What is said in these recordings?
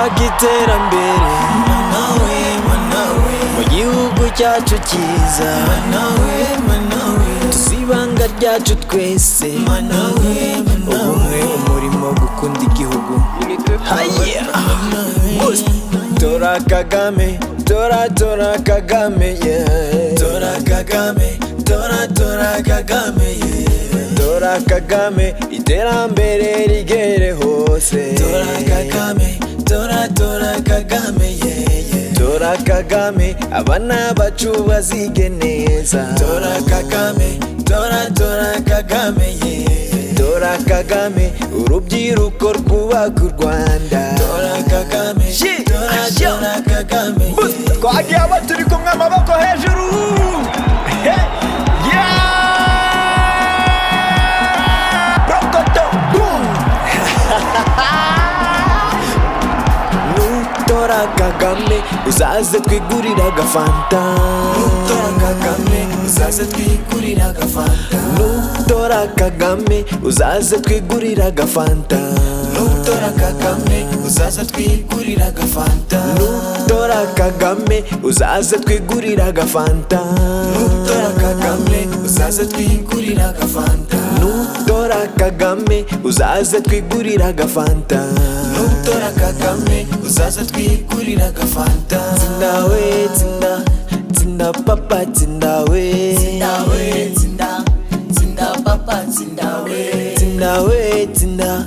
dushaka iterambere mu gihugu cyacu cyiza, tuzibanga ryacu twese, ubumwe, umurimo, gukunda igihugu. Tora Kagame, tora Kagame, yeah. Tora Kagame, tora Kagame, yeah. Tora Kagame, iterambere rigere hose. Tora Kagame, tora Kagame, yeah. Tora Kagame, abana bacu bazige neza. Tora Kagame, tora Kagame, yeah. Tora Kagame, urubyiruko rwubaka u Rwanda. Tora Kagame, tora Kagame, twagiye aba turi kumwe amaboko hejuru. Nutora Kagame, uzaze twigurira agafanta. Nutora Kagame, uzaze twigurira agafanta. Nutora Kagame, uzaze twigurira agafanta. Nutora Kagame, uzaze twigurira agafanta. Nutora Kagame, uzaze twigurira agafanta. Nutora Kagame, uzaze twigurira agafanta. Nutora Kagame, uzaze twigurira agafanta. Nutora Kagame, uzaze twigurira agafanta. Tsinda we tsinda, tsinda papa tsinda we. Tsinda we tsinda, tsinda papa tsinda we. Tsinda we tsinda,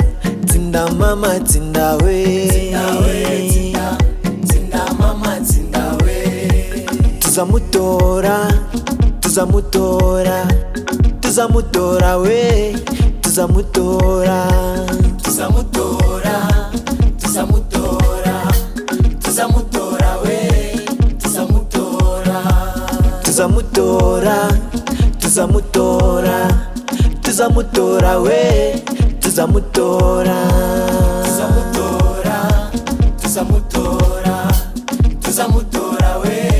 tsinda mama tsinda we. Tsinda we tsinda, tsinda mama tsinda we. Tuzamutora, tuzamutora, tuzamutora we. Tuzamutora, tuzamutora, tuzamutora, tuzamutora we. Tuzamutora, tuzamutora, tuzamutora, tuzamutora we. Tuzamutora, tuzamutora, tuzamutora, tuzamutora we.